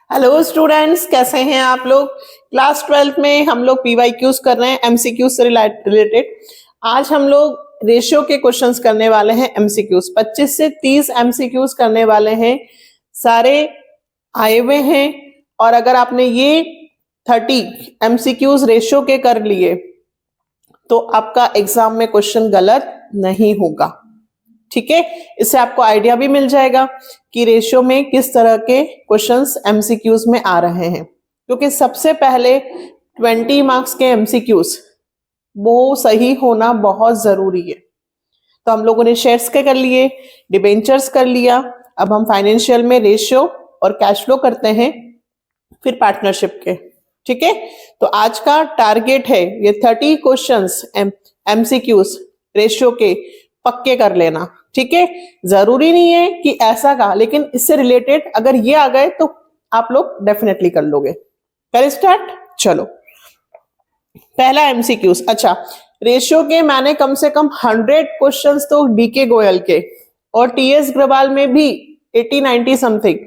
Hello students, कैसे हैं आप लोग। क्लास 12th में हम लोग पीवाईक्यूज कर रहे हैं, एमसीक्यूज से रिलेटेड। आज हम लोग रेशियो के क्वेश्चंस करने वाले हैं, एमसीक्यूज 25 से 30 एमसीक्यूज करने वाले हैं। सारे आए हुए हैं और अगर आपने ये 30 एमसीक्यूज रेशियो के कर लिए तो आपका एग्जाम में क्वेश्चन गलत नहीं होगा। ठीक है, इससे आपको आइडिया भी मिल जाएगा कि रेशियो में किस तरह के क्वेश्चंस एमसीक्यूज में आ रहे हैं, क्योंकि सबसे पहले 20 मार्क्स के एमसीक्यूज वो सही होना बहुत जरूरी है। तो हम लोगों ने शेयर्स के कर लिए, डिबेंचर्स कर लिया, अब हम फाइनेंशियल में रेशियो और कैश फ्लो करते हैं, फिर पार्टनरशिप के। ठीक है, तो आज का टारगेट है ये 30 क्वेश्चंस एमसीक्यूज रेशियो के पक्के कर लेना। ठीक है, जरूरी नहीं है कि ऐसा का, लेकिन इससे रिलेटेड अगर ये आ गए तो आप लोग डेफिनेटली कर लोगे। कर स्टार्ट, चलो पहला एमसीक्यूज। अच्छा, रेशियो के मैंने कम से कम 100 क्वेश्चंस तो डीके गोयल के और टीएस ग्रवाल में भी 80-90 समथिंग,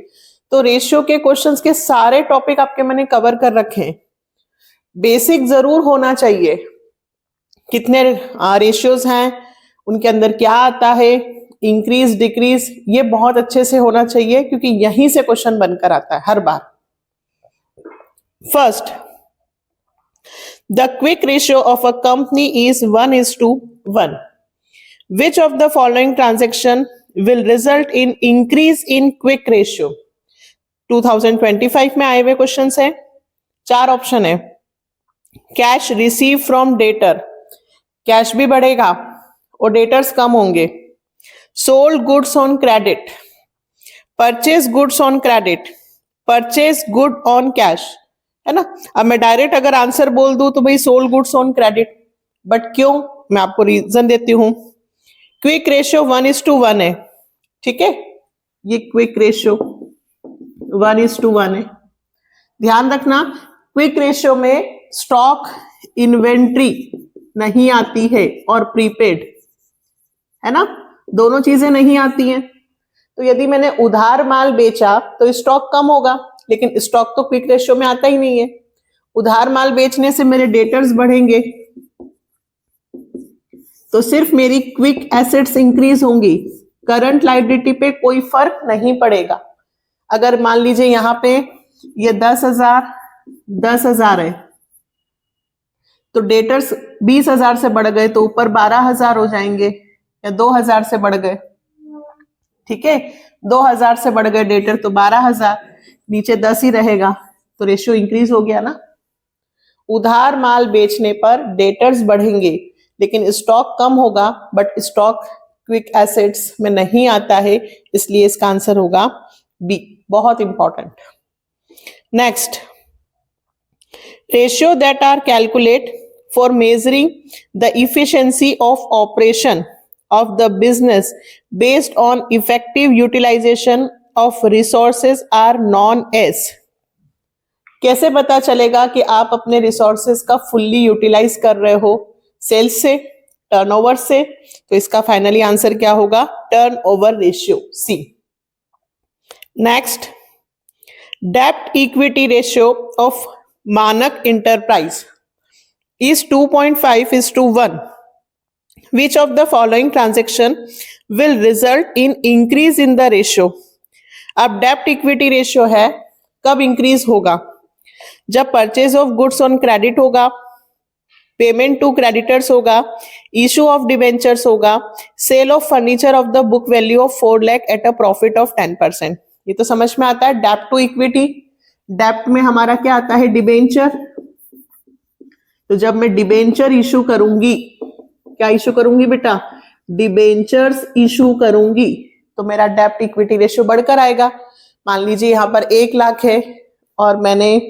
तो रेशियो के क्वेश्चंस के सारे टॉपिक आपके मैंने कवर कर रखे हैं। बेसिक जरूर होना चाहिए, कितने रेशियोज हैं, उनके अंदर क्या आता है, इंक्रीज डिक्रीज, ये बहुत अच्छे से होना चाहिए क्योंकि यहीं से क्वेश्चन बनकर आता है हर बार। First, the quick ratio of a company is 1:1. Which of the following transaction will result in increase in quick ratio? 2025 में आए हुए क्वेश्चन है। 4 ऑप्शन है। Cash receive from debtor, cash भी बढ़ेगा और डेटर्स कम होंगे। Sold goods on credit, purchase goods on credit, purchase good on cash, है ना। अब मैं डायरेक्ट अगर आंसर बोल दूं तो भाई sold goods on credit, but क्यों, मैं आपको रीजन देती हूं। क्विक रेशियो 1:1 है। ठीक है, ये क्विक रेशियो 1:1 है। ध्यान रखना, क्विक रेशियो में स्टॉक इन्वेंट्री नहीं आती है और प्रीपेड, है ना, दोनों चीजें नहीं आती हैं। तो यदि मैंने उधार माल बेचा तो स्टॉक कम होगा, लेकिन स्टॉक तो क्विक रेशियो में आता ही नहीं है। उधार माल बेचने से मेरे डेटर्स बढ़ेंगे तो सिर्फ मेरी क्विक एसेट्स इंक्रीज होंगी, करंट लायबिलिटी पे कोई फर्क नहीं पड़ेगा। अगर मान लीजिए यहां पे ये 10,000 है तो डेटर्स 20,000 से बढ़ गए तो ऊपर 12,000 हो जाएंगे, या 2,000 से बढ़ गए। ठीक है, 2,000 से बढ़ गए डेटर तो 12,000, नीचे 10 ही रहेगा, तो रेशियो इंक्रीज हो गया ना। उधार माल बेचने पर डेटर्स बढ़ेंगे लेकिन स्टॉक कम होगा, बट स्टॉक क्विक एसेट्स में नहीं आता है, इसलिए इसका आंसर होगा बी। बहुत important. Next, ratio that are calculate for measuring the efficiency of operation of the business based on effective utilization of resources are known as. कैसे पता चलेगा कि आप अपने रिसोर्सेज का फुल्ली यूटिलाइज कर रहे हो? सेल्स से, टर्नओवर से, तो इसका फाइनली आंसर क्या होगा? टर्नओवर रेशियो, सी। नेक्स्ट, डेब्ट इक्विटी रेशियो ऑफ मानक enterprise is 2.5:1. Which of the following transaction will result in increase in the ratio? अब डेब्ट इक्विटी रेशियो है, कब इंक्रीज होगा? जब purchase of goods on credit होगा, पेमेंट टू क्रेडिटर्स होगा, इशू ऑफ डिवेंचर्स होगा, sale of furniture of the book value of 4 lakh at a profit of 10%। ये तो समझ में आता है। डेब्ट टू इक्विटी, डेब्ट में हमारा क्या आता है? डिबेंचर। तो जब मैं डिबेंचर इशू करूंगी, क्या इशू करूंगी बेटा? डिबेंचर्स इशू करूंगी, तो मेरा डेब्ट इक्विटी रेशियो बढ़कर आएगा। मान लीजिए यहां पर 1 लाख है और मैंने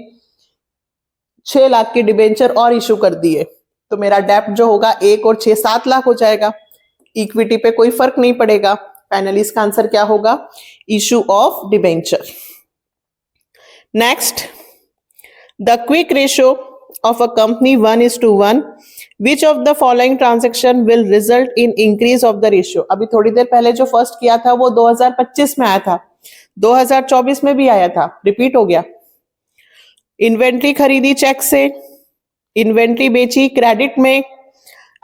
6 लाख के डिबेंचर और इशू कर दिए, तो मेरा डेब्ट जो होगा 1 और 6 7 लाख हो जाएगा। इक्विटी पे कोई फर्क नहीं पड़ेगा। फाइनली इसका आंसर क्या होगा? Issue of debenture. Next, the quick ratio of a company 1:1. Which of the following transaction will result in increase of the ratio? अभी थोड़ी देर पहले जो फर्स्ट किया था वो 2025 में आया था, 2024 में भी आया था, रिपीट हो गया। इन्वेंट्री खरीदी चेक से, इन्वेंट्री बेची क्रेडिट में,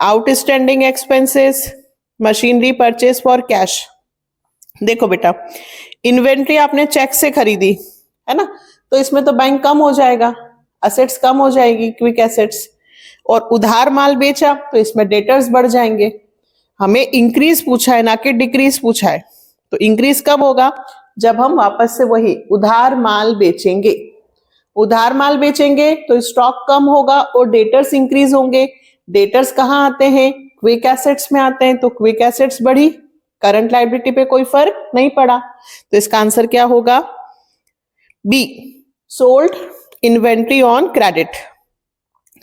outstanding expenses, machinery purchase for cash. देखो बेटा, इन्वेंट्री आपने चेक से खरीदी है ना, तो इसमें तो बैंक कम हो जाएगा, असेट्स कम हो जाएगी, क्विक एसेट्स। और उधार माल बेचा तो इसमें डेटर्स बढ़ जाएंगे। हमें इंक्रीज पूछा है ना कि डिक्रीज पूछा है, तो इंक्रीज कब होगा, जब हम वापस से वही उधार माल बेचेंगे। उधार माल बेचेंगे तो स्टॉक कम होगा और डेटर्स इंक्रीज होंगे। डेटर्स कहाँ आते हैं, क्विक एसेट्स में आते हैं, तो क्विक एसेट्स बढ़ी, करंट लायबिलिटी पे कोई फर्क नहीं पड़ा। तो इसका आंसर क्या होगा, B, sold inventory on credit.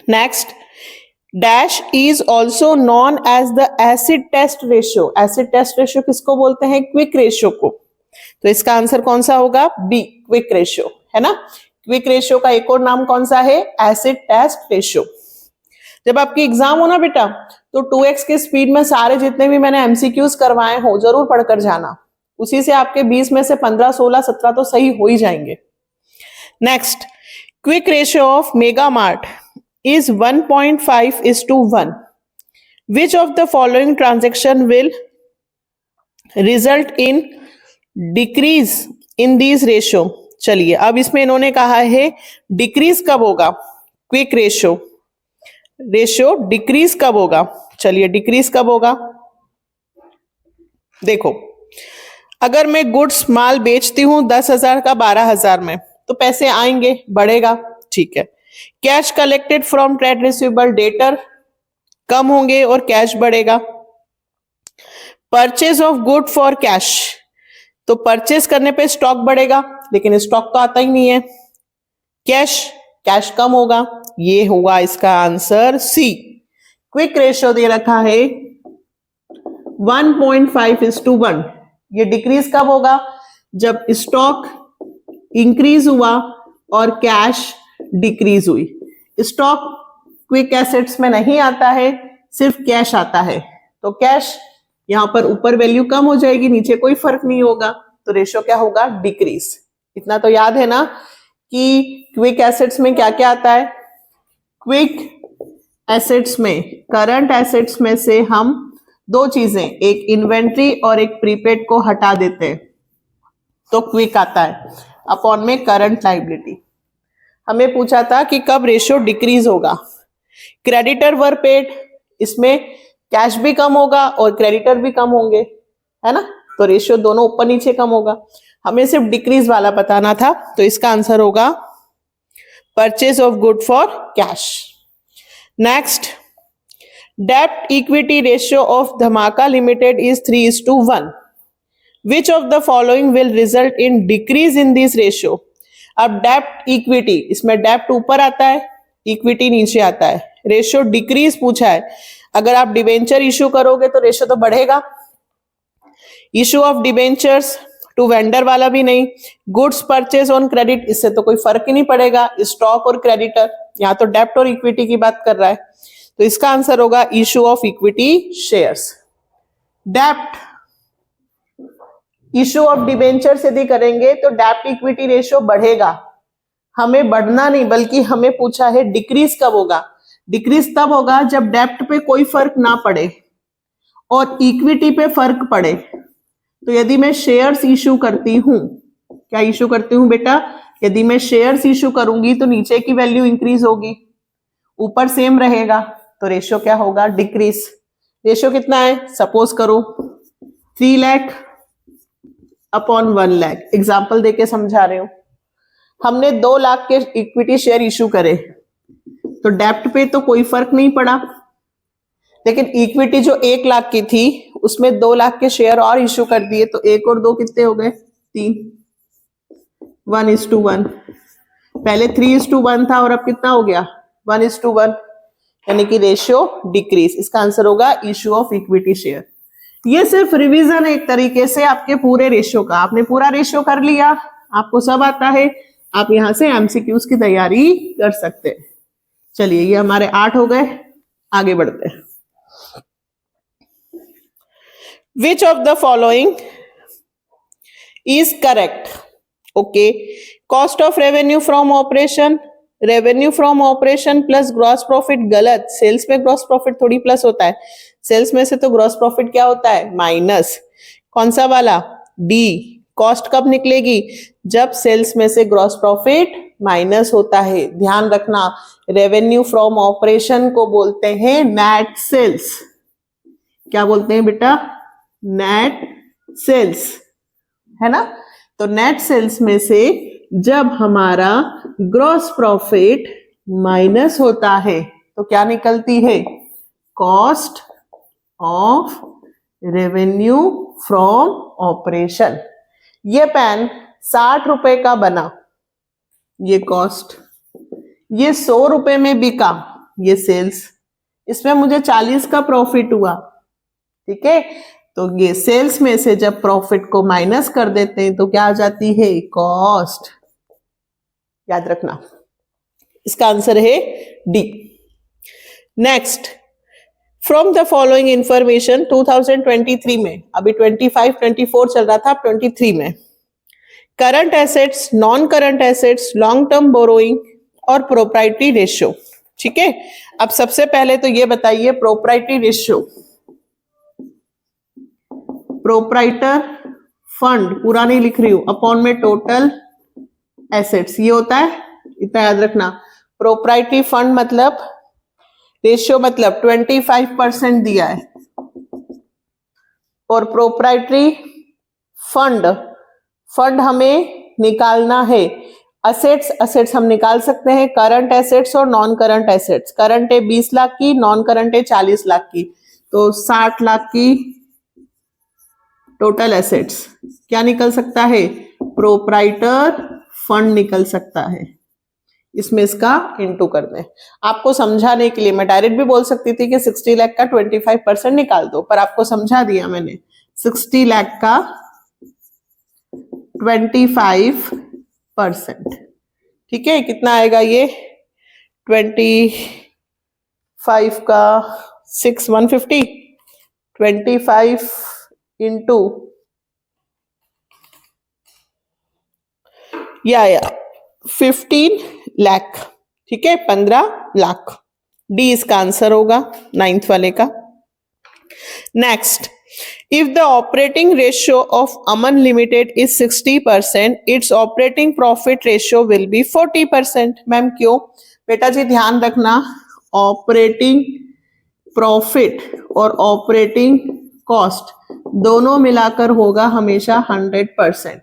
Next, dash is also known as the acid test ratio. Acid test ratio किसको बोलते हैं, क्विक रेशियो को। तो इसका आंसर कौन सा होगा, बी, क्विक रेशियो, है ना। क्विक रेशियो का एक और नाम कौन सा है, एसिड टेस्ट रेशियो। जब आपकी एग्जाम हो ना बेटा, तो 2x के स्पीड में सारे जितने भी मैंने एमसीक्यूज करवाए हो जरूर पढ़कर जाना, उसी से आपके 20 में से 15, 16, 17 तो सही हो ही जाएंगे। Next, quick ratio of mega mart is 1.5:1. Which of the following transaction will result in decrease in these ratio? चलिए, अब इसमें इन्होंने कहा है डिक्रीज कब होगा, क्विक रेशियो डिक्रीज कब होगा। चलिए, डिक्रीज कब होगा, देखो, अगर मैं गुड्स माल बेचती हूं 10,000 का 12,000 में, तो पैसे आएंगे, बढ़ेगा, ठीक है। Cash collected from trade receivable, debtor कम होंगे और कैश बढ़ेगा। Purchase of good for cash, तो परचेज करने पे स्टॉक बढ़ेगा, लेकिन स्टॉक तो आता ही नहीं है। कैश कम होगा, ये होगा इसका आंसर सी। क्विक रेशियो दे रखा है 1.5:1। ये डिक्रीज कब होगा, जब स्टॉक इंक्रीज हुआ और कैश डिक्रीज हुई। स्टॉक क्विक एसेट्स में नहीं आता है, सिर्फ कैश आता है, तो कैश यहां पर ऊपर वैल्यू कम हो जाएगी, नीचे कोई फर्क नहीं होगा, तो रेशियो क्या होगा, डिक्रीज। इतना तो याद है ना कि क्विक एसेट्स में क्या क्या आता है। क्विक एसेट्स में, करंट एसेट्स में से हम दो चीजें, एक इन्वेंट्री और एक प्रीपेड को हटा देते हैं, तो क्विक आता है। अपॉन में करंट लायबिलिटी। हमें पूछा था कि कब रेशियो डिक्रीज होगा। क्रेडिटर वर पेड, इसमें कैश भी कम होगा और क्रेडिटर भी कम होंगे, है ना, तो रेशियो दोनों ऊपर नीचे कम होगा। हमें सिर्फ डिक्रीज वाला बताना था, तो इसका आंसर होगा purchase of good for cash. Next, डेब्ट इक्विटी रेशियो ऑफ धमाका limited is 3:1. Which of the following will result in decrease in this ratio? अब डेब्ट इक्विटी, इसमें डेब्ट ऊपर आता है, इक्विटी नीचे आता है, रेशियो डिक्रीज पूछा है। अगर आप डिबेंचर इश्यू करोगे तो रेशियो तो बढ़ेगा। Issue of debentures to vendor वाला भी नहीं, गुड्स परचेज ऑन क्रेडिट, इससे तो कोई फर्क ही नहीं पड़ेगा। स्टॉक और क्रेडिटर, यहाँ तो डेब्ट और इक्विटी की बात कर रहा है, तो इसका आंसर होगा इश्यू ऑफ इक्विटी शेयर्स। डेब्ट इश्यू ऑफ डिबेंचर्स यदि करेंगे तो डेब्ट इक्विटी रेशियो बढ़ेगा। हमें बढ़ना नहीं, बल्कि हमें पूछा है डिक्रीज कब होगा। डिक्रीज तब होगा जब डेब्ट पे कोई फर्क ना पड़े और इक्विटी पे फर्क पड़े। तो यदि मैं शेयर्स इश्यू करती हूं, क्या इश्यू करती हूं बेटा, यदि मैं शेयर्स इश्यू करूंगी तो नीचे की वैल्यू इंक्रीज होगी, ऊपर सेम रहेगा, तो रेशियो क्या होगा, डिक्रीज। रेशियो कितना है, सपोज करो 3 लाख अपॉन 1 लाख, एग्जाम्पल देके समझा रहे हो। हमने 2 लाख के इक्विटी शेयर इश्यू करे, तो डेब्ट पे तो कोई फर्क नहीं पड़ा, लेकिन इक्विटी जो 1 लाख की थी उसमें 2 लाख के शेयर और इश्यू कर दिए, तो 1 और 2 कितने हो गए, 3, 1:1। पहले 3:1 था और अब कितना हो गया, 1:1, यानी कि रेशियो डिक्रीज। इसका आंसर होगा इश्यू ऑफ इक्विटी शेयर। ये सिर्फ रिवीजन है एक तरीके से आपके पूरे रेशियो का। आपने पूरा रेशियो कर लिया, आपको सब आता है, आप यहां से एमसीक्यूज की तैयारी कर सकते हैं। चलिए, ये हमारे 8 हो गए, आगे बढ़ते हैं। Which of the following is correct? Okay, cost of revenue from operation, revenue from operation plus gross profit, गलत। सेल्स में ग्रॉस प्रॉफिट थोड़ी प्लस होता है, सेल्स में से तो ग्रॉस प्रॉफिट क्या होता है, माइनस। कौन सा वाला, डी। कॉस्ट कब निकलेगी, जब सेल्स में से ग्रॉस प्रॉफिट माइनस होता है। ध्यान रखना, रेवेन्यू फ्रॉम ऑपरेशन को बोलते हैं नेट सेल्स। क्या बोलते हैं बेटा, नेट सेल्स, है ना। तो नेट सेल्स में से जब हमारा ग्रॉस प्रॉफिट माइनस होता है तो क्या निकलती है, cost of revenue from operation. ये पेन 60 रुपए का बना, ये कॉस्ट, ये 100 रुपए में बिका, ये सेल्स, इसमें मुझे 40 का प्रॉफिट हुआ, ठीक है। तो ये सेल्स में से जब प्रॉफिट को माइनस कर देते हैं तो क्या आ जाती है, कॉस्ट। याद रखना, इसका आंसर है D. Next, from the following information 2023 में, अभी 25-24 चल रहा था, 23 में, current assets, non current assets, long term borrowing और प्रोप्राइटरी रेशियो। ठीक है, अब सबसे पहले तो ये बताइए प्रोप्राइटरी रेशियो, प्रोप्राइटर फंड, पूरा नहीं लिख रही हूं, अपॉन में टोटल एसेट्स, ये होता है, इतना याद रखना। प्रोप्राइटरी फंड मतलब, रेशियो मतलब 25% दिया है, और प्रोप्राइटरी फंड, फंड हमें निकालना है। असेट्स, असेट्स हम निकाल सकते हैं, करंट एसेट्स और नॉन करंट एसेट्स। करंट है 20 लाख की, नॉन करंट है 40 लाख की, तो 60 लाख की टोटल एसेट्स। क्या निकल सकता है, प्रोप्राइटर फंड निकल सकता है। इसमें इसका इंटू कर दें। आपको समझाने के लिए मैं डायरेक्ट भी बोल सकती थी कि 60 लाख का 25% निकाल दो, पर आपको समझा दिया मैंने, 60 लाख का 25%, ठीक है। कितना आएगा ये, 25 का 6, 150, 25 इंटू या 15 लाख, ठीक है, 15 लाख। डी इसका आंसर होगा 9th वाले का। Next, if the operating ratio of Aman Limited is 60%, its operating profit ratio will be 40%. Ma'am क्यों, बेटा जी ध्यान रखना, ऑपरेटिंग प्रॉफिट और ऑपरेटिंग कॉस्ट दोनों मिलाकर होगा हमेशा 100%।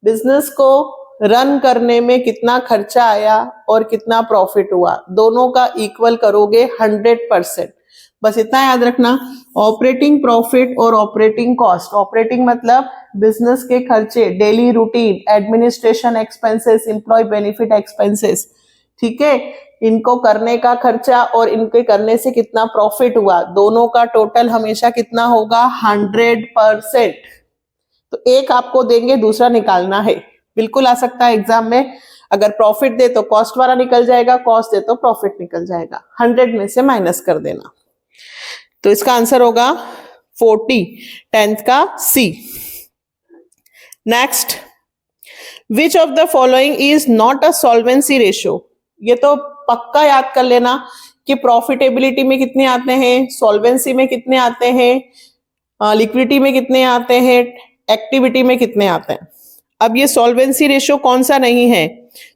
बिजनेस को रन करने में कितना खर्चा आया और कितना प्रॉफिट हुआ, दोनों का इक्वल करोगे 100%। बस इतना याद रखना, ऑपरेटिंग प्रॉफिट और ऑपरेटिंग कॉस्ट, ऑपरेटिंग मतलब बिजनेस के खर्चे, daily routine, administration expenses, employee benefit expenses, ठीक है, इनको करने का खर्चा और इनके करने से कितना प्रॉफिट हुआ, दोनों का टोटल हमेशा कितना होगा, 100%। तो एक आपको देंगे, दूसरा निकालना है, बिल्कुल आ सकता है एग्जाम में। अगर प्रॉफिट दे तो कॉस्ट वाला निकल जाएगा, कॉस्ट दे तो प्रॉफिट निकल जाएगा, 100 में से माइनस कर देना। तो इसका आंसर होगा 40, 10th का C. Next, which of the following is not a solvency ratio. ये तो पक्का याद कर लेना कि प्रॉफिटेबिलिटी में कितने आते हैं, सॉल्वेंसी में कितने आते हैं, लिक्विडिटी में कितने आते हैं, एक्टिविटी में कितने आते हैं। अब ये सॉल्वेंसी रेशियो कौन सा नहीं है,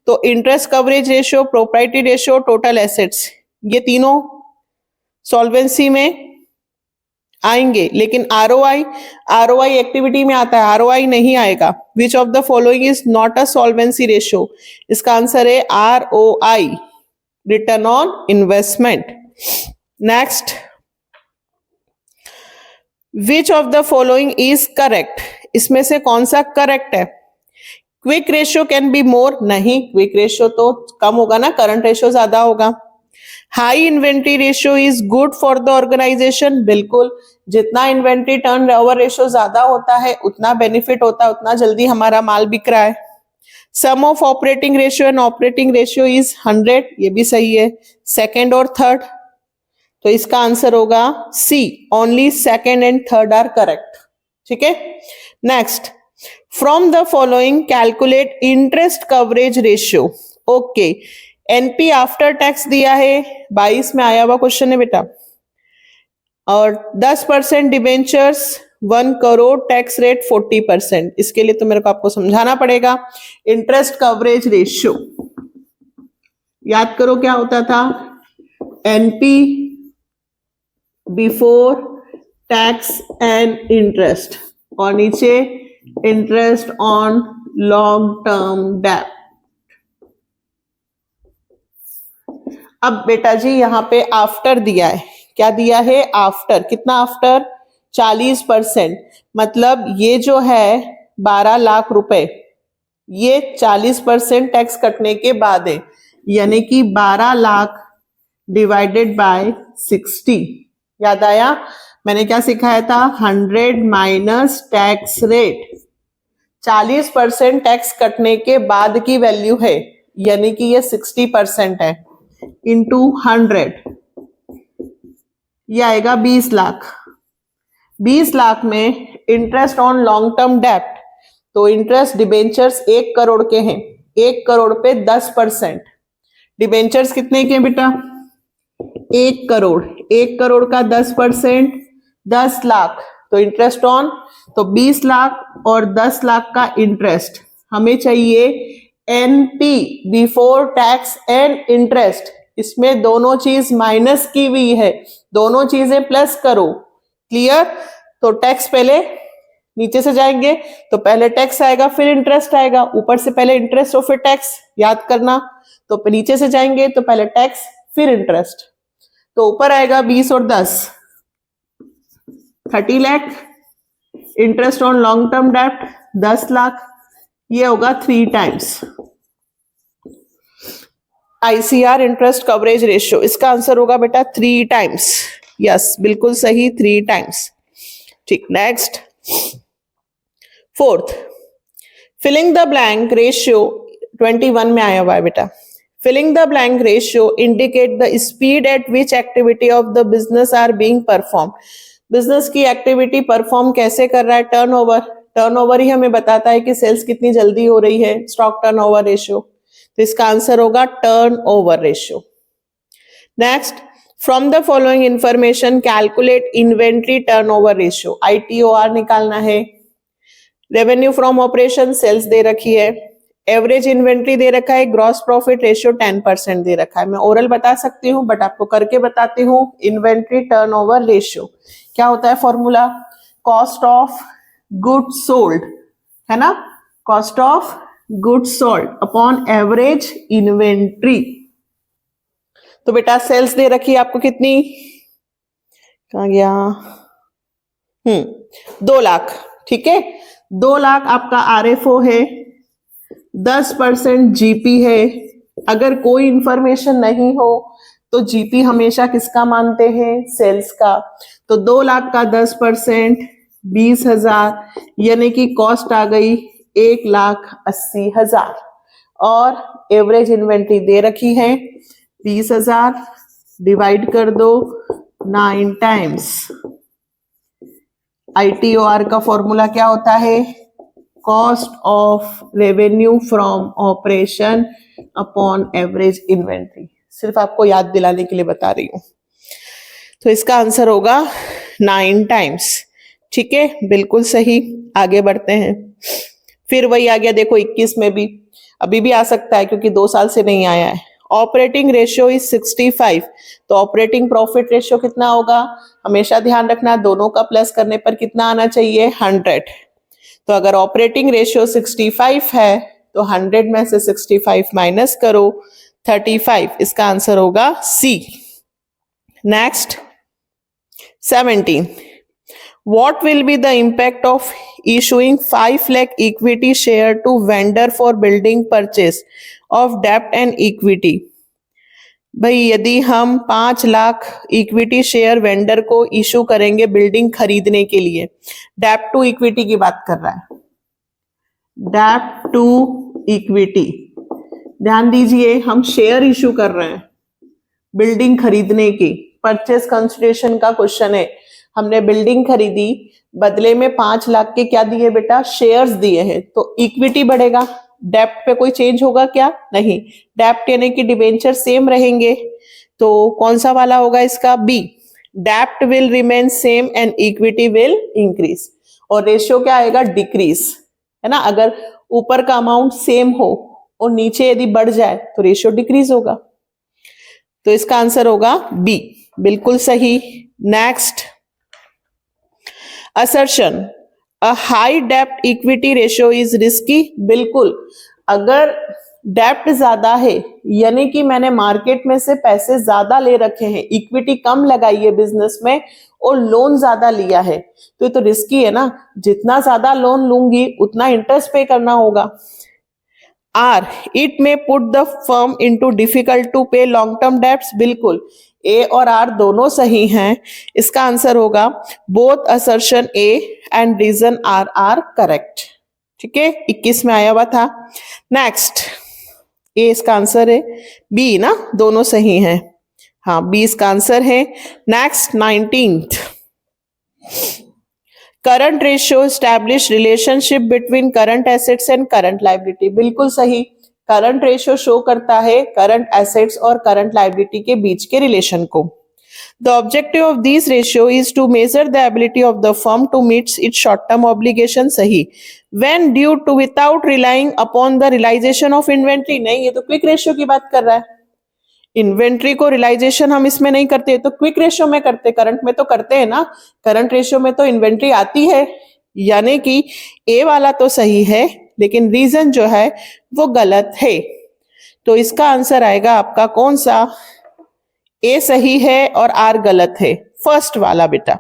तो interest coverage ratio, proprietary ratio, total assets, ये तीनों सॉल्वेंसी में आएंगे, लेकिन आरओआई, आरओआई एक्टिविटी में आता है, आरओआई नहीं आएगा। विच of the following is not a solvency ratio, इसका आंसर है ROI, return on investment. Next, which of the following is correct, इसमें से कौन सा करेक्ट है। Quick ratio can be more, नहीं, क्विक रेशियो तो कम होगा ना, करंट रेशियो ज्यादा होगा। High inventory ratio is good for the organisation, बिल्कुल, जितना इन्वेंट्री टर्न ओवर रेशियो ज्यादा होता है उतना बेनिफिट होता है, उतना जल्दी हमारा माल बिक रहा है। Sum of operating ratio and operating ratio is 100, ये भी सही है, सेकेंड और थर्ड, तो इसका आंसर होगा C, only second and third are correct, ठीक है। Next, from the following calculate interest coverage ratio, okay, NP after tax दिया है, 22 में आया हुआ क्वेश्चन है बेटा, और 10% डिबेंचर्स 1 करोड़, टैक्स रेट 40%। इसके लिए तो मेरे को आपको समझाना पड़ेगा। इंटरेस्ट कवरेज रेशियो याद करो क्या होता था, NP before tax and interest, और नीचे interest on long term debt. अब बेटा जी यहां पे आफ्टर दिया है, क्या दिया है, आफ्टर, कितना आफ्टर, 40%, मतलब ये जो है 12 लाख रुपए, ये 40% टैक्स कटने के बाद है, यानी कि 12 लाख डिवाइडेड बाय 60। याद आया मैंने क्या सिखाया था, 100 माइनस टैक्स रेट, 40% टैक्स कटने के बाद की वैल्यू है, यानी कि ये 60% है, इंटू 100, ये आएगा 20 लाख। 20 लाख में interest on long term debt, तो इंटरेस्ट डिबेंचर्स 1 करोड़ के हैं, 1 करोड़ पे 10%, डिबेंचर्स कितने के बेटा, 1 करोड़, 1 करोड़ का 10% 10 लाख, तो इंटरेस्ट ऑन, तो 20 लाख और 10 लाख का इंटरेस्ट। हमें चाहिए NP before tax and interest, इसमें दोनों चीज माइनस की हुई है, दोनों चीजें प्लस करो, क्लियर। तो टैक्स पहले नीचे से जाएंगे, तो पहले टैक्स आएगा फिर इंटरेस्ट आएगा, ऊपर से पहले इंटरेस्ट और फिर टैक्स, याद करना। तो नीचे से जाएंगे तो पहले टैक्स फिर इंटरेस्ट, तो ऊपर आएगा 20 और 10 30 lakh, interest on long term debt 10 lakh, ये होगा 3 times ICR, interest coverage ratio. इसका आंसर होगा बेटा 3 टाइम्स, यस बिल्कुल सही, 3 टाइम्स। ठीक, next 4th, filling the blank ratio 21 में आया हुआ है बेटा। Filling the blank ratio indicate the speed at which activity of the business are being perform. Business की एक्टिविटी परफॉर्म कैसे कर रहा है, टर्नओवर, टर्नओवर ही हमें बताता है कि सेल्स कितनी जल्दी हो रही है, स्टॉक टर्नओवर रेशियो, तो इसका आंसर होगा turnover ratio. Next, from the following information calculate inventory turnover ratio, ITOR निकालना है। रेवेन्यू फ्रॉम ऑपरेशन सेल्स दे रखी है, एवरेज इन्वेंट्री दे रखा है, ग्रॉस प्रॉफिट रेशियो 10% दे रखा है। मैं ओरल बता सकती हूँ बट आपको करके बताती हूँ। इन्वेंट्री टर्नओवर रेशियो क्या होता है, formula cost of goods sold, है ना, cost of goods sold upon average inventory. तो बेटा सेल्स दे रखी है आपको कितनी, कहाँ गया, 2 लाख, ठीक है, 2 लाख आपका RFO है, 10% GP है। अगर कोई इंफॉर्मेशन नहीं हो तो GP हमेशा किसका मानते हैं, सेल्स का। तो 2 लाख का 10% 20,000, यानी कि कॉस्ट आ गई 1,80,000, और एवरेज इन्वेंट्री दे रखी है 20,000, डिवाइड कर दो 9 टाइम्स। ITOR का फॉर्मूला क्या होता है, cost of revenue from operation upon average inventory. सिर्फ आपको याद दिलाने के लिए बता रही हूं। तो इसका आंसर होगा 9 टाइम्स, ठीक है, बिल्कुल सही। आगे बढ़ते हैं, फिर वही आ गया, देखो 21 में भी, अभी भी आ सकता है क्योंकि 2 साल से नहीं आया है। ऑपरेटिंग रेशियो इज 65, तो ऑपरेटिंग प्रॉफिट रेशियो कितना होगा, हमेशा ध्यान रखना दोनों का प्लस करने पर कितना आना चाहिए, 100। तो अगर ऑपरेटिंग रेशियो 65 है तो 100 में से 65 माइनस करो 35, इसका आंसर होगा C। Next 17, what will be the impact of issuing 5 lakh equity share to vendor for building purchase of debt and equity। भाई यदि हम 5 लाख इक्विटी शेयर वेंडर को इशू करेंगे बिल्डिंग खरीदने के लिए, डेट टू इक्विटी की बात कर रहा है, डेट टू इक्विटी, ध्यान दीजिए हम शेयर इशू कर रहे हैं बिल्डिंग खरीदने की, परचेस कंसिडरेशन का क्वेश्चन है। हमने बिल्डिंग खरीदी, बदले में 5 लाख के क्या दिए बेटा, शेयर्स दिए हैं, तो इक्विटी बढ़ेगा, डेप्ट पे कोई चेंज होगा क्या? नहीं, डेप्ट यानी कि डिबेंचर सेम रहेंगे, तो कौन सा वाला होगा इसका? बी, डेप्ट will remain same and equity will increase. और रेशियो क्या आएगा? डिक्रीज, है ना। अगर ऊपर का अमाउंट सेम हो और नीचे यदि बढ़ जाए तो रेशियो डिक्रीज होगा, तो इसका आंसर होगा बी, बिल्कुल सही। नेक्स्ट, असर्शन अ हाई डेप्ट इक्विटी रेशियो इज रिस्की। बिल्कुल, अगर डेप्ट ज्यादा है यानी कि मैंने मार्केट में से पैसे ज्यादा ले रखे हैं, इक्विटी कम लगाई है बिजनेस में और लोन ज्यादा लिया है, तो ये तो रिस्की है ना। जितना ज्यादा लोन लूंगी उतना इंटरेस्ट पे करना होगा। R, it may put the firm into difficult to pay long term debts. बिल्कुल, ए और आर दोनों सही हैं, इसका आंसर होगा both assertion A and reason are correct. ठीक है, 21 में आया हुआ था। नेक्स्ट, ए इसका आंसर है, बी ना, दोनों सही हैं, हाँ बी इसका आंसर है। Next, 19th, current ratio establish relationship between current assets and current liability. बिल्कुल सही, करंट रेशियो शो करता है करंट एसेट्स और करंट लायबिलिटी के बीच के रिलेशन को। The objective of this ratio is to measure the ability of the firm to meet its short term obligation. सही, when due to without relying upon the realisation of inventory. नहीं, ये तो quick ratio की बात कर रहा है, inventory को रियलाइजेशन हम इसमें नहीं करते, तो क्विक रेशियो में करते, करंट में तो करते हैं ना। करंट रेशियो में तो इन्वेंट्री आती है, यानी कि ए वाला तो सही है लेकिन रीजन जो है वो गलत है। तो इसका आंसर आएगा आपका कौन सा? ए सही है और आर गलत है, फर्स्ट वाला बेटा।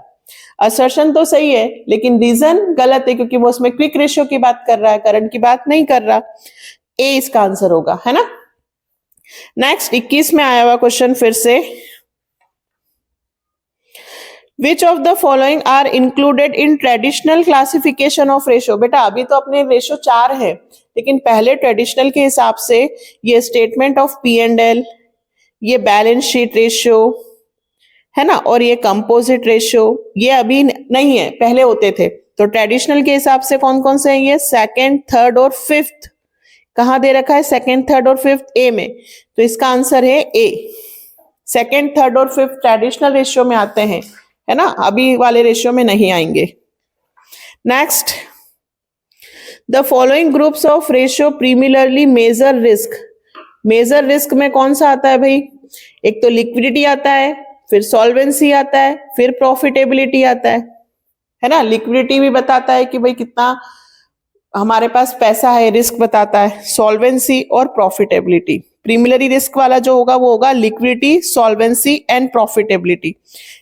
असर्शन तो सही है लेकिन रीजन गलत है क्योंकि वो उसमें क्विक रेशियो की बात कर रहा है, करंट की बात नहीं कर रहा। ए इसका आंसर होगा, है ना। नेक्स्ट, 21 में आया हुआ क्वेश्चन फिर से, which of the following are included in traditional classification of ratio. बेटा अभी तो अपने रेशियो 4 है, लेकिन पहले ट्रेडिशनल के हिसाब से ये statement of P and L, ये बैलेंस शीट रेशियो, है ना, और ये कंपोजिट रेशियो, ये अभी नहीं है, पहले होते थे। तो ट्रेडिशनल के हिसाब से कौन कौन से हैं ये? सेकेंड, थर्ड और फिफ्थ। कहां दे रखा है? सेकेंड, थर्ड और फिफ्थ ए में, तो इसका आंसर है ए। सेकेंड, थर्ड और फिफ्थ ट्रेडिशनल रेशियो में आते हैं, है ना, अभी वाले रेशियो में नहीं आएंगे। Next, the following groups of ratio primarily measure risk. Measure risk में कौन सा आता है भाई? एक तो लिक्विडिटी आता है, फिर सॉल्वेंसी आता है, फिर प्रॉफिटेबिलिटी आता है ना। लिक्विडिटी भी बताता है कि भाई कितना हमारे पास पैसा है, रिस्क बताता है, सॉल्वेंसी और प्रॉफिटेबिलिटी। प्रीमिलरी रिस्क वाला जो होगा वो होगा लिक्विडिटी, सॉल्वेंसी एंड प्रॉफिटेबिलिटी।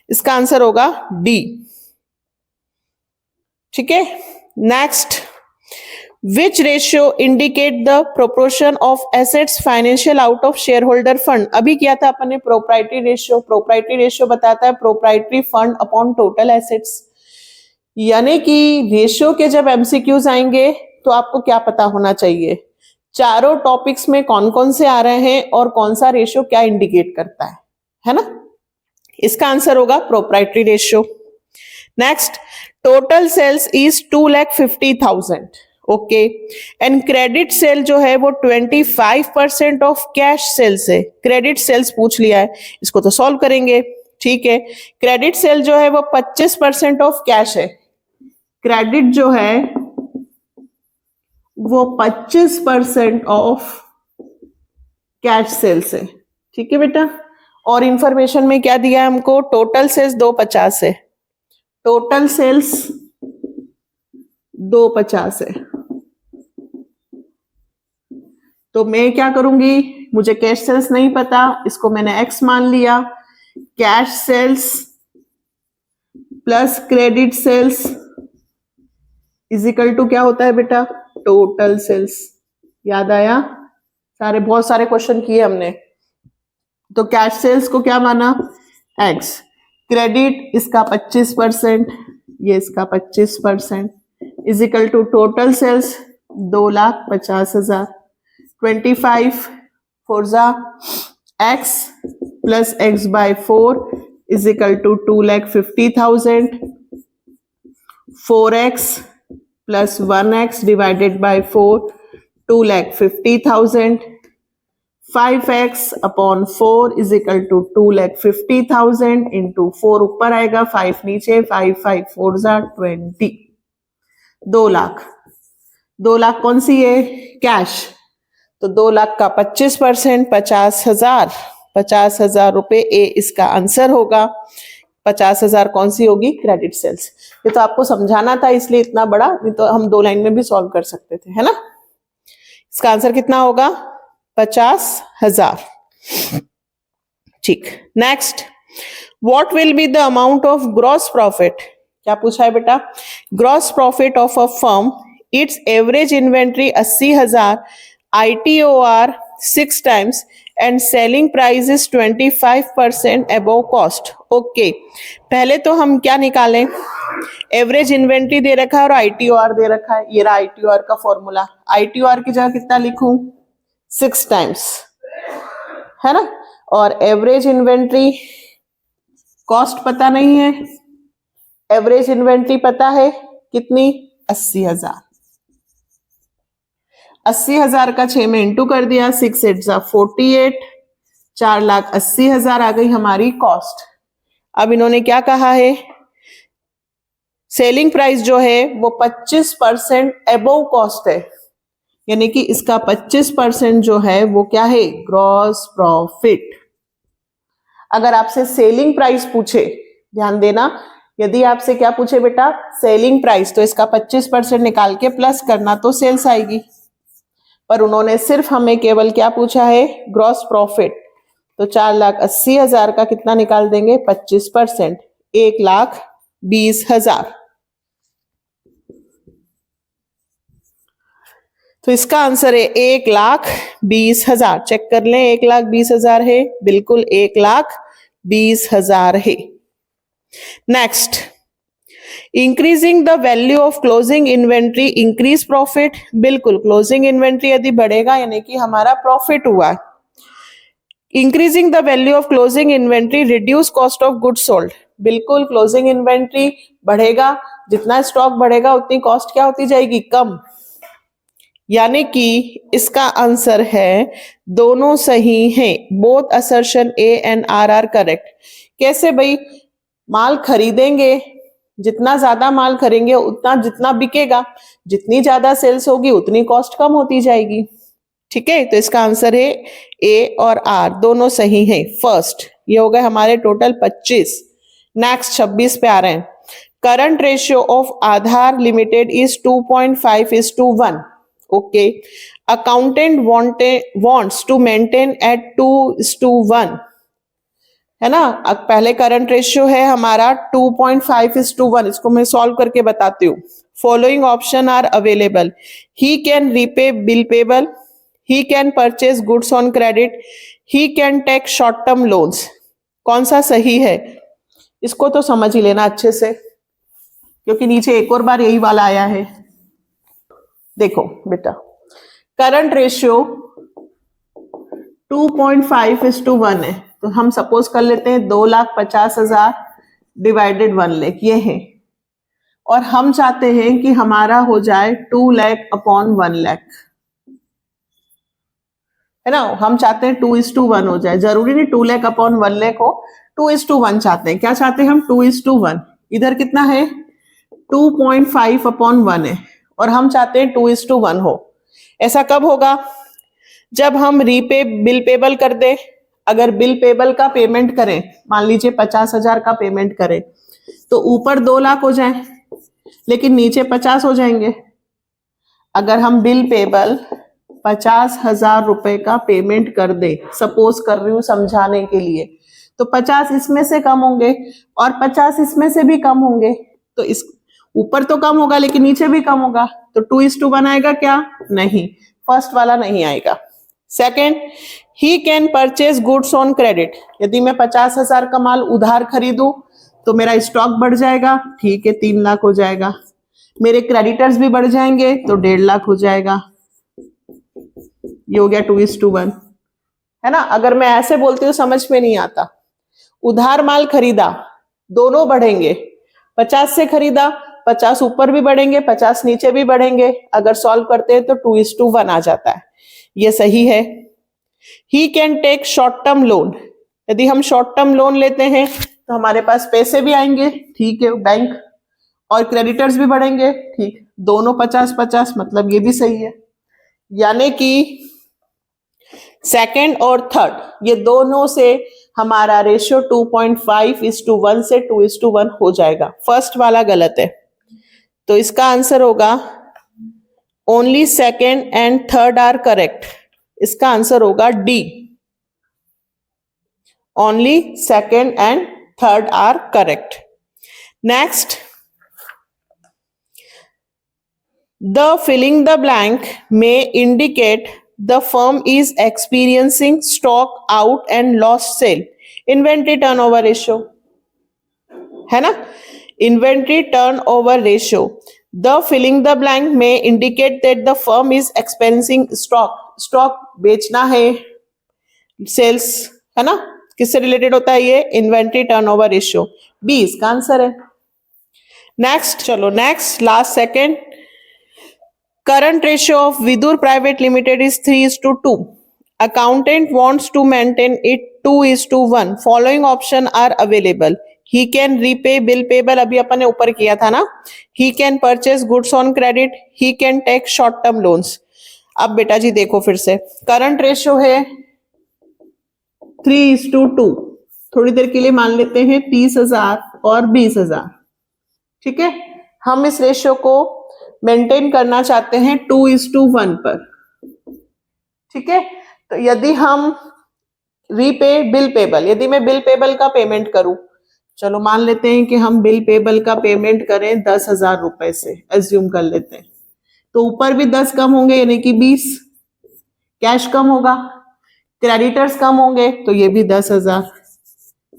इसका आंसर होगा डी। ठीक है, next, which ratio indicate the proportion of assets financial out of share holder fund. अभी किया था अपन ने प्रोप्राइटरी रेशियो। प्रोप्राइटरी रेशियो बताता है proprietary fund upon total assets, यानी कि रेशियो के जब एमसीक्यूज आएंगे तो आपको क्या पता होना चाहिए, चारों टॉपिक्स में कौन कौन से आ रहे हैं और कौन सा रेशियो क्या इंडिकेट करता है ना। इसका आंसर होगा proprietary ratio. Next, total sales is 2,50,000, okay, and credit sale जो है वो 25% ऑफ कैश सेल्स है। क्रेडिट सेल्स पूछ लिया है, इसको तो सॉल्व करेंगे। ठीक है, क्रेडिट सेल जो है वो 25% ऑफ कैश है। क्रेडिट जो है वो 25% ऑफ कैश सेल्स है। ठीक है बेटा, और इंफॉर्मेशन में क्या दिया है हमको? टोटल सेल्स 250 है, टोटल सेल्स 250 है। तो मैं क्या करूंगी, मुझे कैश सेल्स नहीं पता, इसको मैंने एक्स मान लिया। Cash sales plus credit sales is equal to क्या होता है बेटा? Total sales. याद आया? बहुत सारे क्वेश्चन किए हमने। तो कैश सेल्स को क्या माना? एक्स। क्रेडिट इसका 25%, ये इसका 25% is equal to total sales 2,50,000। 25 4 x plus x by 4 is equal to 2,50,000। 4x plus 1x divided by 4, 2,50,000. 5x upon 4 is equal to 2,50,000 into 4 ऊपर आएगा, 5 नीचे, 5 5 4 जा 20. 2 लाख. 2 लाख कौन सी है? कैश. तो 2 लाख का 25% 50,000. 50,000 रुपए ए इसका आंसर होगा. 50,000 कौन सी होगी? Credit sales. ये तो आपको समझाना था इसलिए इतना बड़ा, नहीं तो हम 2 लाइन में भी सॉल्व कर सकते थे, है ना. इसका आंसर कितना होगा? 50,000. ठीक. Next, what will be the amount of gross profit? क्या पूछा है बेटा? Gross profit of a firm, it's average inventory 80,000, ITOR 6 times and selling price is 25% above cost. Okay, पहले तो हम क्या निकालें? एवरेज इन्वेंट्री दे रखा है और ITOR दे रखा है. ये रहा ITOR का फॉर्मूला. ITOR की जगह कितना लिखूं? 6 times, है ना. और एवरेज इन्वेंट्री कॉस्ट पता नहीं है. एवरेज इन्वेंट्री पता है कितनी? 80,000. 80,000 का 6 में इंटू कर दिया. 6 8 जा 48. 4,80,000 आ गई हमारी कॉस्ट. अब इन्होंने क्या कहा है? सेलिंग प्राइस जो है वो 25% अबव कॉस्ट है, यानी कि इसका 25% जो है वो क्या है? Gross profit. अगर आपसे सेलिंग प्राइस पूछे, ध्यान देना, यदि आपसे क्या पूछे बेटा? सेलिंग प्राइस, तो इसका 25% निकाल के प्लस करना तो सेल्स आएगी. पर उन्होंने सिर्फ हमें केवल क्या पूछा है? Gross profit. तो 4,80,000 का कितना निकाल देंगे? 25%. 1,20,000. तो इसका आंसर है 1,20,000. चेक कर लें, 1,20,000 है. बिल्कुल 1,20,000 है. Next, increasing the value of closing inventory increase profit. बिल्कुल, क्लोजिंग इन्वेंट्री यदि बढ़ेगा यानी कि हमारा प्रॉफिट हुआ. Increasing the value of closing inventory reduce cost of goods sold. बिल्कुल, क्लोजिंग इन्वेंट्री बढ़ेगा, जितना स्टॉक बढ़ेगा उतनी कॉस्ट क्या होती जाएगी? कम. यानी कि इसका आंसर है दोनों सही हैं. Both assertion A and R are correct. कैसे भाई? माल खरीदेंगे, जितना ज्यादा माल खरीदेंगे उतना जितना बिकेगा, जितनी ज्यादा सेल्स होगी उतनी कॉस्ट कम होती जाएगी. ठीक है, तो इसका आंसर है ए और आर, दोनों सही हैं. फर्स्ट, ये हो गए हमारे टोटल 25. नेक्स्ट 26 पे आ रहे हैं. Current ratio of Aadhaar limited is 2.5:1. Okay, accountant wants to maintain at 2:1, है ना. अब पहले करंट रेशियो है हमारा 2.5:1. इसको मैं सॉल्व करके बताती हूँ. Following option are available. He can repay bill payable, he can purchase goods on credit, he can take short term loans. कौन सा सही है? इसको तो समझ ही लेना अच्छे से, क्योंकि नीचे एक और बार यही वाला आया है. देखो बेटा, करंट रेशियो 2.5:1 है. तो हम सपोज कर लेते हैं 2,50,000 डिवाइडेड 1 लाख, ये है. और हम चाहते हैं कि हमारा हो जाए 2 लाख अपॉन 1 लाख, है ना. हम चाहते हैं 2:1 हो जाए. जरूरी नहीं 2 लाख अपॉन 1 लाख हो, 2:1 चाहते हैं. क्या चाहते हैं हम? 2:1. इधर कितना है? 2.5/1 है और हम चाहते हैं 2:1 हो. ऐसा कब होगा? जब हम बिल पेबल कर दे. अगर बिल पेबल का पेमेंट करें, मान लीजिए 50,000 का पेमेंट करें, तो ऊपर 2 लाख हो जाए लेकिन नीचे 50 हो जाएंगे. अगर हम बिल पेबल 50,000 रुपए का पेमेंट कर दे, सपोज कर रही हूं समझाने के लिए, तो 50 इसमें से कम होंगे और 50 इसमें से भी कम होंगे. तो इस ऊपर तो कम होगा लेकिन नीचे भी कम होगा. तो 2:1 आएगा क्या? नहीं, फर्स्ट वाला नहीं आएगा. Second, he can purchase goods on credit. यदि मैं 50,000 का माल उधार खरीदूं तो मेरा स्टॉक बढ़ जाएगा, ठीक है, 3 लाख हो जाएगा. मेरे क्रेडिटर्स भी बढ़ जाएंगे तो 1.5 लाख हो जाएगा. ये हो गया 2:1, है ना. अगर मैं ऐसे बोलती हूँ समझ में नहीं आता. उधार माल खरीदा, दोनों बढ़ेंगे. 50 से खरीदा 50 ऊपर भी बढ़ेंगे, 50 नीचे भी बढ़ेंगे। अगर सॉल्व करते हैं तो 2:1 आ जाता है, ये सही है। He can take short term loan, यदि हम शॉर्ट टर्म लोन लेते हैं तो हमारे पास पैसे भी आएंगे, ठीक है, बैंक, और क्रेडिटर्स भी बढ़ेंगे, ठीक, दोनों 50-50, मतलब ये भी सही है। यानी कि सेकंड और थर्ड ये दोनों से हमारा रेशियो 2.5:1 से 2:1 हो जाएगा। फर्स्ट वाला गलत है, तो इसका आंसर होगा only second and third are correct. इसका आंसर होगा D, only second and third are correct. Next, the filling the blank may indicate the firm is experiencing stock out and lost sale. Inventory turnover ratio है ना, inventory turnover ratio. The filling the blank may indicate that the firm is experiencing stock बेचना है, sales है ना, किससे related होता है ये, इन्वेंट्री टर्नओवर रेशियो, बी इसका आंसर है। नेक्स्ट, चलो next, last second, current ratio of Vidur Private Limited is 3:2. Accountant wants to maintain it 2:1. Following option are available. He can repay bill payable, अभी अपन ने ऊपर किया था ना, he can purchase goods on credit, he can take short term loans. अब बेटा जी देखो फिर से, करंट रेशियो है 3:2, थोड़ी देर के लिए मान लेते हैं 30,000 और 20,000, ठीक है। हम इस रेशियो को मेंटेन करना चाहते हैं 2:1 पर, ठीक है। तो यदि हम रीपे बिल पेबल, यदि मैं बिल पेबल का पेमेंट करूं, चलो मान लेते हैं कि हम बिल पेबल का पेमेंट करें 10,000 रुपए से, एज्यूम कर लेते हैं, तो ऊपर भी 10 कम होंगे यानी कि 20, कैश कम होगा, क्रेडिटर्स कम होंगे तो ये भी 10,000,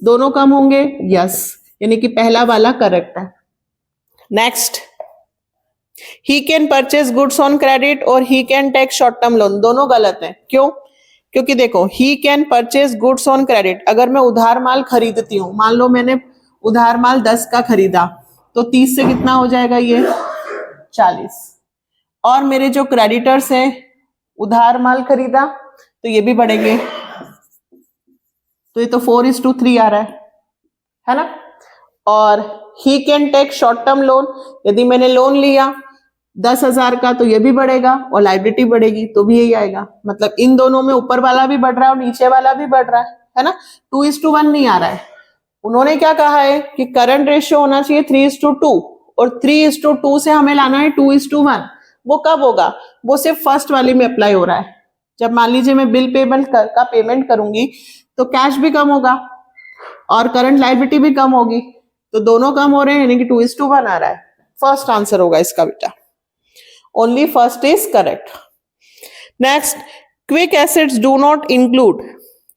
दोनों कम होंगे, यस, यानी कि पहला वाला करेक्ट है। Next, he can purchase goods on credit और he can take short term loan, दोनों गलत हैं। क्यों? क्योंकि देखो, he can purchase goods on credit, अगर मैं उधार माल खरीदती हूं, मान लो मैंने उधार माल 10 का खरीदा, तो 30 से कितना हो जाएगा ये 40, और मेरे जो क्रेडिटर्स हैं उधार माल खरीदा तो ये भी बढ़ेंगे, तो ये तो 4:3 आ रहा है ना। और he can take short term loan, यदि मैंने लोन लिया 10,000 का तो ये भी बढ़ेगा और लायबिलिटी बढ़ेगी तो भी यही आएगा, मतलब इन दोनों में ऊपर वाला भी बढ़ रहा है और नीचे वाला भी बढ़ रहा है ना। 2:1 नहीं आ रहा है। उन्होंने क्या कहा है कि करंट रेशियो होना चाहिए 3:2 और 3:2 से हमें लाना है 2:1। वो कब होगा? वो सिर्फ फर्स्ट वाली में अप्लाई हो रहा है। जब मान लीजिए मैं बिल पेमेंट का पेमेंट करूंगी तो कैश भी कम होगा और करंट लायबिलिटी भी कम होगी, तो दोनों कम हो रहे हैं यानी कि 2:1 आ रहा है। फर्स्ट आंसर होगा इसका बेटा, only first is correct. Next, quick assets do not include,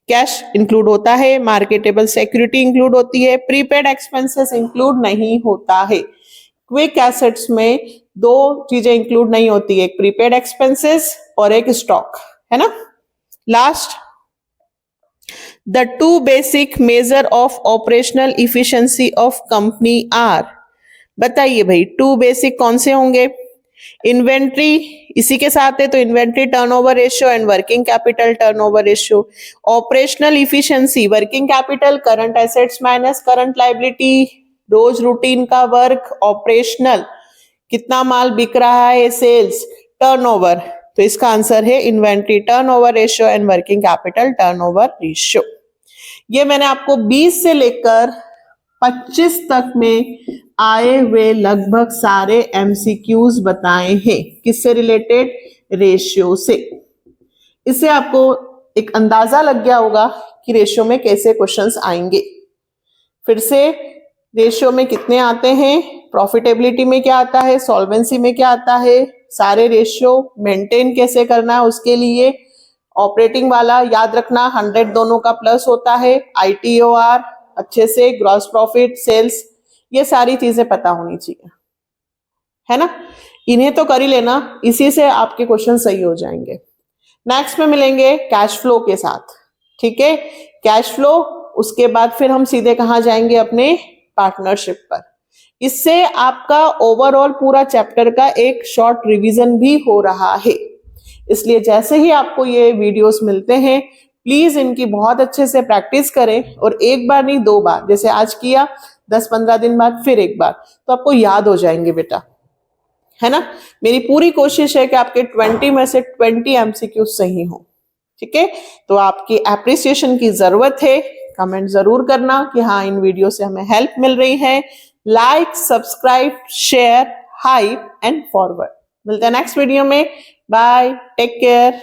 cash include होता है, मार्केटेबल सिक्योरिटी इंक्लूड होती है, प्रीपेड एक्सपेंसेस इंक्लूड नहीं होता है। क्विक एसेट्स में दो चीजें इंक्लूड नहीं होती है, एक प्रीपेड एक्सपेंसेस और एक स्टॉक, है ना। Last, the two basic measure of operational efficiency of company are, बताइए भाई टू बेसिक कौन से होंगे? इन्वेंट्री इसी के साथ है तो inventory turnover ratio and working capital turnover ratio. Operational efficiency, working capital, current assets minus current liability, रोज रूटीन का वर्क, ऑपरेशनल कितना माल बिक रहा है, सेल्स, टर्नओवर, तो इसका आंसर है inventory turnover ratio and working capital turnover ratio. ये मैंने आपको 20 से लेकर 25 तक में आए हुए लगभग सारे एमसीक्यूज बताए हैं, किससे रिलेटेड? रेशियो से। इससे आपको एक अंदाजा लग गया होगा कि रेशियो में कैसे क्वेश्चंस आएंगे। फिर से, रेशियो में कितने आते हैं, प्रॉफिटेबिलिटी में क्या आता है, सॉल्वेंसी में क्या आता है, सारे रेशियो मेंटेन कैसे करना है, उसके लिए ऑपरेटिंग वाला याद रखना 100 दोनों का प्लस होता है, ITOR अच्छे से, ग्रॉस प्रॉफिट, सेल्स, ये सारी चीजें पता होनी चाहिए, है ना। इन्हें तो कर ही लेना, इसी से आपके क्वेश्चन सही हो जाएंगे। नेक्स्ट में मिलेंगे कैश फ्लो के साथ, ठीक है। कैश फ्लो, उसके बाद फिर हम सीधे कहाँ जाएंगे? अपने पार्टनरशिप पर। इससे आपका ओवरऑल पूरा चैप्टर का एक शॉर्ट रिवीजन भी हो रहा है। इसलिए जैसे ही आपको ये वीडियोस मिलते हैं प्लीज इनकी बहुत अच्छे से प्रैक्टिस करें, और एक बार नहीं 2 बार, जैसे आज किया 10-15 दिन बाद फिर एक बार, तो आपको याद हो जाएंगे बेटा, है ना। मेरी पूरी कोशिश है कि आपके 20 में से 20 एमसीक्यू सही हो। ठीक है, तो आपकी एप्रिसिएशन की जरूरत है। कमेंट जरूर करना कि हाँ इन वीडियो से हमें हेल्प मिल रही है। Like, subscribe, share, hype and forward. मिलते हैं नेक्स्ट वीडियो में। Bye, take care.